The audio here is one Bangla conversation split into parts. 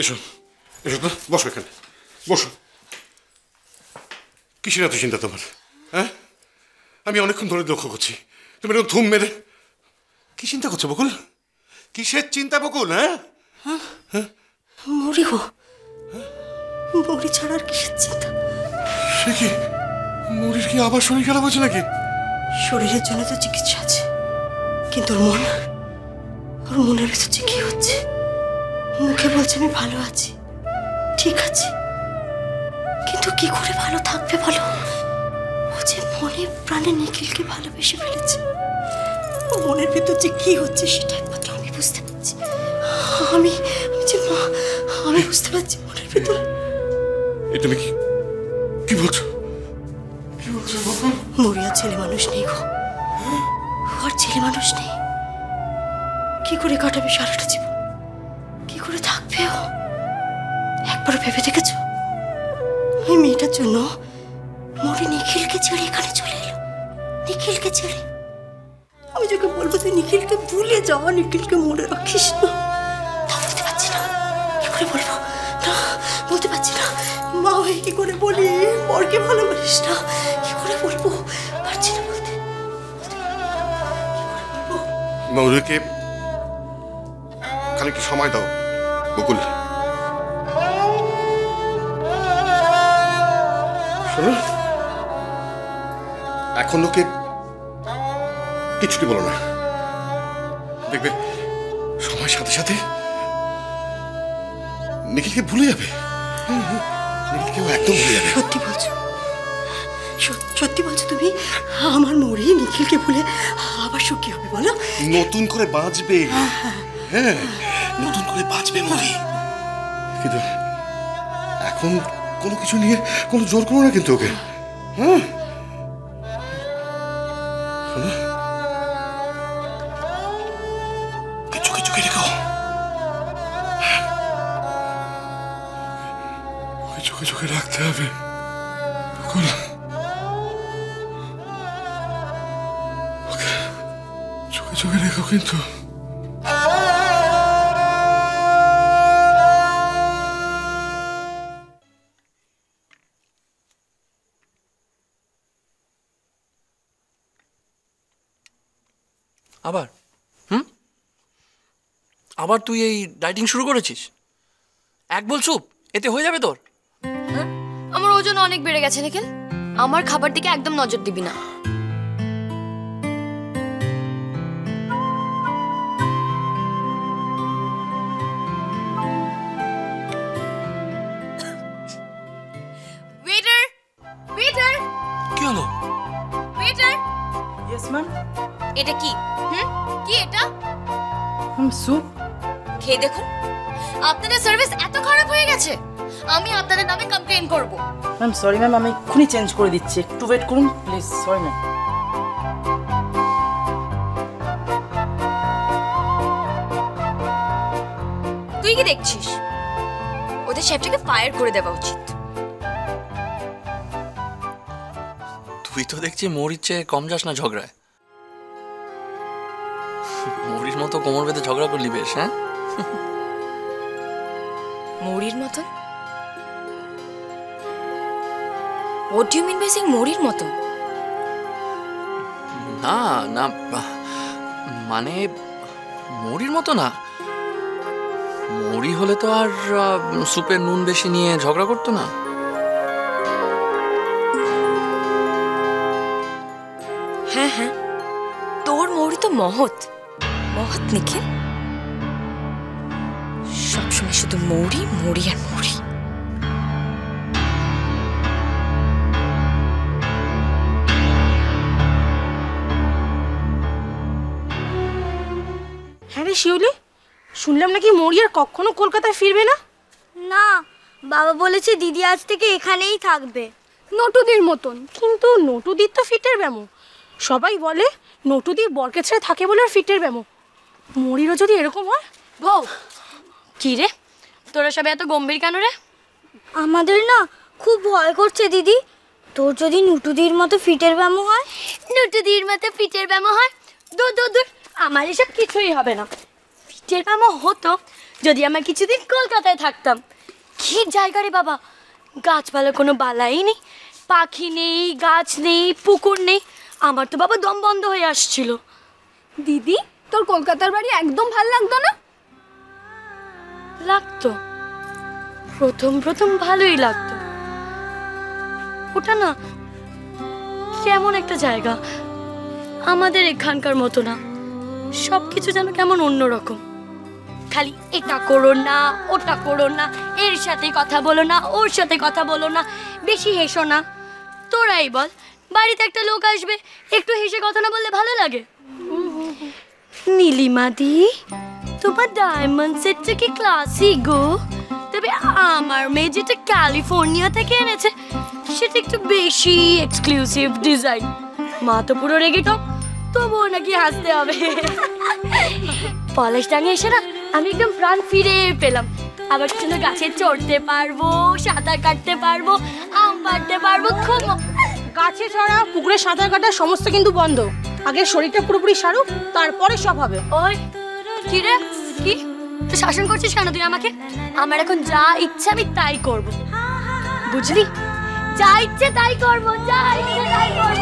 এসো এসো তো, বসো এখানে, বসো। কিসের এত চিন্তা তোমার? হ্যাঁ, আমি অনেকক্ষণ ধরে লক্ষ্য করছি তুমি এরকম থুম মেরে কি চিন্তা করছো বকুল? কিসের চিন্তা বকুল? হ্যাঁ, মরি গো, মরি ছাড়া আর কিসের চিন্তা? সে কি, মরির কি আবার শরীর খারাপ হচ্ছে নাকি? শরীরের জন্য তো চিকিৎসা আছে, কিন্তু ওর মনের ভেতর যে কি হচ্ছে, মুখে বলছে আমি ভালো আছি, ঠিক আছে, কিন্তু কি করে ভালো থাকবে বলো? ও যে মনে প্রাণে নিখিলকে ভালোবেসে ফেলেছে, ও মনের ভেতর যে কি হচ্ছে সেটা একমাত্র আমি বুঝতে পারছি। আমি যে মা, আমি বুঝতে পারছি মনের ভেতর। তুমি কি বলছো? মরিয়া ছেলে মানুষ নেই গো, আর ছেলে মানুষ নেই। কি করে কাটাবে সারাটা জীবন? কি করে থাকবে ও? একবার ভেবে দেখেছো ওই মেয়েটার জন্য মরি নিখিলকে ছেড়ে এখানে চলে এলো? নিখিলকে ছেড়ে আমি যাকে বলবো তুই নিখিলকে ভুলে যাওয়া, নিখিলকে মনে রাখিস না, তা বলতে পারছি না। কি করে বলবো? না, বলতে পারছি না। মা হয়ে কি করে বলি বরকে ভালোবাসিস না? কি করে বলবো? পারছি না বলতে। মৌরিকে খানিকটা সময় দাও বকুল। শোনো, এখন ওকে কিছুটি বলো না, দেখবে সময়ের সাথে সাথে নিখিলকে ভুলে যাবে। নিখিলকেও একদম ভুলে যাবে। সত্যি বলছো? সত্যি বলছো তুমি? আমার মরি নিখিলকে ভুলে আবার সুখী হবে বলো? নতুন করে বাঁচবে। হ্যাঁ, নতুন করে বাঁচবে মরি। কিন্তু এখন কোনো কিছু নিয়ে কোনো জোর করো না কিন্তু ওকে। হ্যাঁ, চোখে চোখে রেখো, চোখে চোখে রাখতে হবে। চোখে চোখে রেখো কিন্তু। আবার আবার তুই এই ডায়েটিং শুরু করেছিস? এক বল চুপ, এতে হয়ে যাবে তোর। আমার ওজন অনেক বেড়ে গেছে নিখিল, আমার খাবার দিকে একদম নজর দিবি না। ওয়েটার, ওয়েটার, কি হলো? ওয়েটার। Yes ma'am. এটা কি? কি এটা? স্যুপ। খেয়ে দেখুন, আপনাদের সার্ভিস এত খারাপ হয়ে গেছে, আমি আপনাদের নামে কমপ্লেইন করব। ম্যাম সরি ম্যাম, আমি এক্ষুনি চেঞ্জ করে দিচ্ছি, একটু ওয়েট করুন প্লিজ। Sorry ma'am. তুই কি দেখছিস? ওদের শেফটাকে ফায়ার করে দেওয়া উচিত। তুই তো দেখছি মৌরির চেয়ে কম যাস না ঝগড়ায়। মৌরির মতো কোমর বেঁধে ঝগড়া করলি বেশ। হ্যাঁ, মৌরির মতন? What do you mean by saying মৌরির মতন? না না, মানে মৌরির মতো না। মৌরি হলে তো আর সুপের নুন বেশি নিয়ে ঝগড়া করতো না। হ্যাঁ হ্যাঁ, তোর মৌরি তো মহৎ, মহৎ নিখিল। সবসময় শুধু মৌরি মৌরি আর মৌরি। হ্যাঁ রে শিউলি, শুনলাম নাকি মৌরি আর কখনো কলকাতায় ফিরবে না। না, বাবা বলেছে দিদি আজ থেকে এখানেই থাকবে, নটুদির মতন। কিন্তু নটুদির তো ফিটের ব্যামো, সবাই বলে নটুদি বরকে ছেড়ে থাকে বলে আর ফিটের ব্যামো। মৌরিরও যদি এরকম হয়। বউ, কি রে তোরা সব এত গম্ভীর কেন রে? আমাদের না খুব ভয় করছে দিদি। তোর যদি নুটুদির মতো ফিটের ব্যামো হয়। নুটুদির মতো ফিটের ব্যামো হয়? দূর দূর দূর, আমার এসব কিছুই হবে না। ফিটের ব্যামো হতো যদি আমরা কিছুদিন কলকাতায় থাকতাম। কি জায়গা রে বাবা, গাছপালা কোনো বালাই নেই, পাখি নেই, গাছ নেই, পুকুর নেই। আমার তো বাবা দম বন্ধ হয়ে আসছিল। দিদি, তোর কলকাতার বাড়ি একদম ভাল লাগতো না? লাগতো, প্রথম প্রথম ভালোই লাগতো। ওটা না কেমন একটা জায়গা, আমাদের এখানকার মতো না, সবকিছু যেন কেমন অন্যরকম। খালি এটা করো না, ওটা করো না, এর সাথে কথা বলো না, ওর সাথে কথা বলো না, বেশি হেসো না। তোরাই বল, বাড়িতে একটা লোক আসবে, একটু হেসে কথা না বললে ভালো লাগে? নীলিমাদি, তোমার ডায়মন্ড সেটটা কি ক্লাসিক গো, তবে আমার মেয়ে যেটা ক্যালিফোর্নিয়া থেকে এনেছে সেটা একটু বেশি এক্সক্লুসিভ ডিজাইন। মা তো পুরো রেগে টক, তবুও নাকি হাসতে হবে। পলাশ ডাঙে এসে না আমি একদম প্রাণ ফিরে পেলাম। আবার কিন্তু গাছে চড়তে পারবো, সাঁতার কাটতে পারবো, আম পাড়তে পারবো। খুব গাছে চড়া, পুকুরে সাঁতার কাটা সমস্ত কিন্তু বন্ধ। আগে শরীরটা পুরোপুরি সারুক, তারপরে সব হবে। ওই কি রে, কি তুই শাসন করছিস কেন তুই আমাকে? আমার এখন যা ইচ্ছা আমি তাই করব, বুঝলি? যা ইচ্ছে তাই করব, যা ইচ্ছে তাই করব।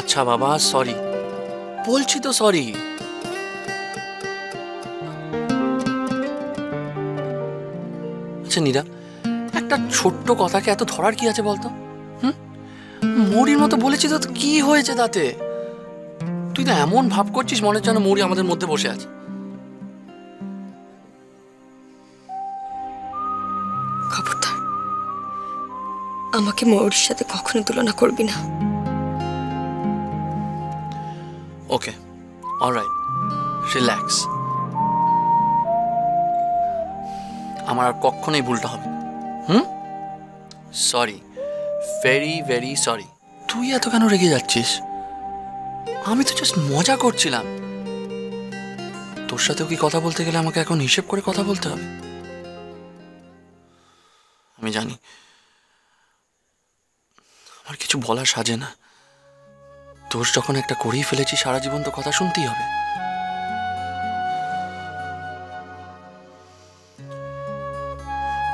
আচ্ছা বাবা, সরি বলছি তো, সরি। আচ্ছা নীরা, একটা ছোট্ট কথাকে এত ধরার কি আছে বলতো? মৌরির মতো বলেছি তো, কি হয়েছে তাতে? তুই তো এমন ভাব করছিস মনে হচ্ছে যেন মৌরি আমাদের মধ্যে বসে আছে। খবরদার আমাকে মৌরির সাথে কখনো তুলনা করবি না। ওকে, অলরাইট, রিল্যাক্স। আমার আর কখনোই ভুলটা হবে। Sorry, very very sorry. তুই এত কেন রেগে যাচ্ছিস? আমি তো জাস্ট মজা করছিলাম। তোর সাথেও কি কথা বলতে গেলে আমাকে এখন হিসেব করে কথা বলতে হবে? আমি জানি আমার কিছু বলা সাজে না। দোষ যখন একটা করেই ফেলেছি, সারা জীবন তো কথা শুনতেই হবে।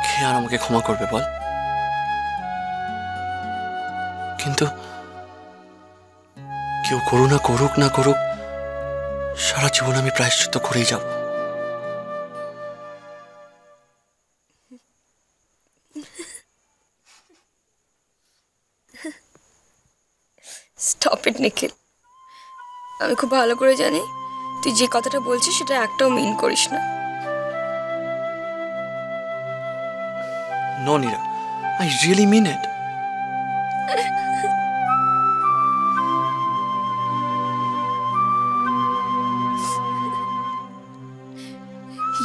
কে আর আমাকে ক্ষমা করবে বল? কিন্তু কেউ করুণা করুক না করুক, সারা জীবন আমি প্রায়শ্চিত্ত করেই যাব। স্টপ ইট নিখিল, আমি খুব ভালো করে জানি তুই যে কথাটা বলছিস সেটা একটাও মিন করিস না। No, Neera, I really mean it.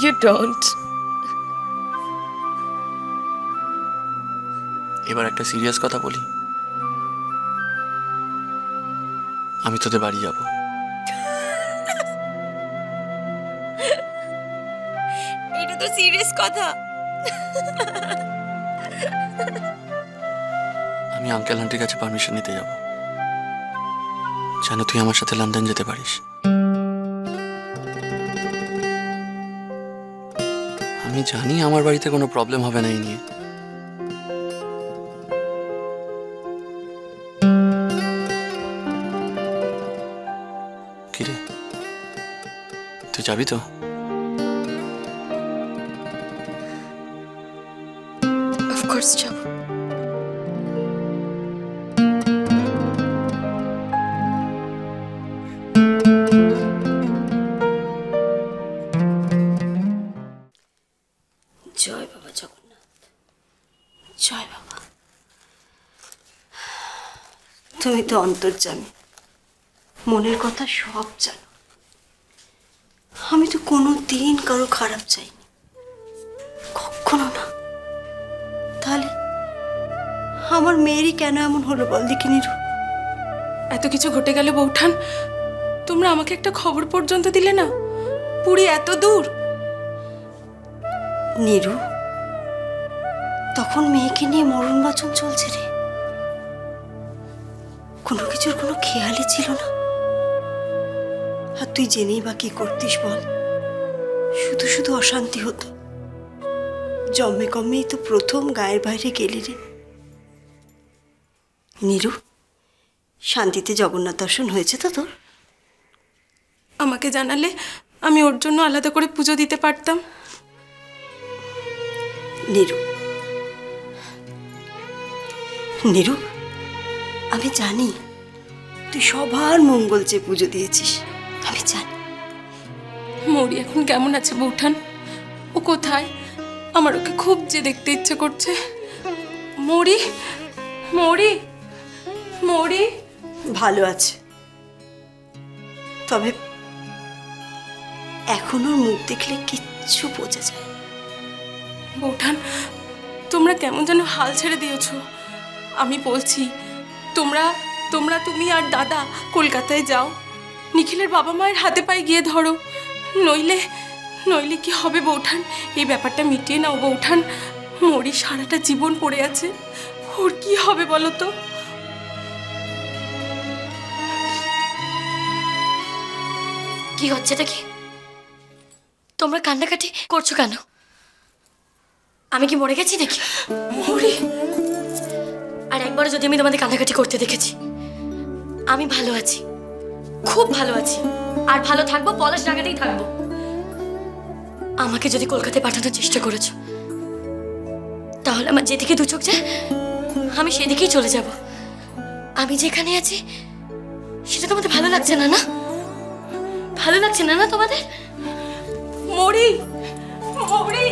You don't. এবার একটা সিরিয়াস কথা বলি। আমি তোদের বাড়ি যাব। এটা তো সিরিয়াস কথা। আমি আঙ্কেল আন্টির কাছে পারমিশন নিতে যাব, যেন তুই আমার সাথে লন্ডন যেতে পারিস। আমি জানি আমার বাড়িতে কোনো প্রবলেম হবে না এই নিয়ে। কিরে, তুই যাবি তো? অফকোর্স যাব। জয় বাবা জগন্নাথ, জয় বাবা। তুমি তো অন্তর্যামী, মনের কথা সব জানো। আমি তো কোনো দিন কারো খারাপ চাইনি, কখনো না। তাহলে আমার মেয়েরই কেন এমন হলো বল দেখি নিরু? এত কিছু ঘটে গেল বৌঠান, তোমরা আমাকে একটা খবর পর্যন্ত দিলে না? পুরী এত দূর। নিরু, তখন কখন মেয়েকে নিয়ে মরণ বাচন চলছে রে, কোনো কিছুর কোনো খেয়ালই ছিল না। আর তুই জেনেই বা কি করতিস বল? শুধু শুধু অশান্তি হতো। জন্মে কমেই তো প্রথম গায়ের বাইরে গেলি রে। নীরু, শান্তিতে জগন্নাথ দর্শন হয়েছে তো তোর? আমাকে জানালে আমি ওর জন্য আলাদা করে পুজো দিতে পারতাম। নীরু, নীরু, আমি জানি তুই সবার মঙ্গল চেয়ে পুজো দিয়েছিস, আমি জানি। মৌরি এখন কেমন আছে বৌঠান? ও কোথায়? আমার ওকে খুব যে দেখতে ইচ্ছে করছে। মৌরি, মৌরি, মৌরি। ভালো আছে, তবে এখন ওর মুখ দেখলে কিচ্ছু বোঝা যায়। বৌঠান, তোমরা কেমন যেন হাল ছেড়ে দিয়েছো। আমি বলছি তুমি আর দাদা কলকাতায় যাও, নিখিলের বাবা মায়ের হাতে পায়ে গিয়ে ধরো। নইলে কি হবে বৌঠান? এই ব্যাপারটা মিটিয়ে নাও বৌঠান। মরি সারাটা জীবন পড়ে আছে, ওর কি হবে বলো তো? কি হচ্ছে দেখি? তোমরা কান্নাকাটি করছো কেন? আমি কি মরে গেছি নাকি? মরি, আর একবার যদি আমি তোমাদের কান্নাকাটি করতে দেখেছি, আমি ভালো আছি, খুব ভালো আছি, আর ভালো থাকবো, পলাশ ডাঙ্গাতেই থাকবো। আমাকে যদি কলকাতায় পাঠানোর চেষ্টা করেছো, তাহলে আমার যেদিকে দু চোখ যায় আমি সেদিকেই চলে যাব। আমি যেখানে আছি সেটা তোমাদের ভালো লাগছে না? না ভালো লাগছে না তোমাদের? মরি, মরি।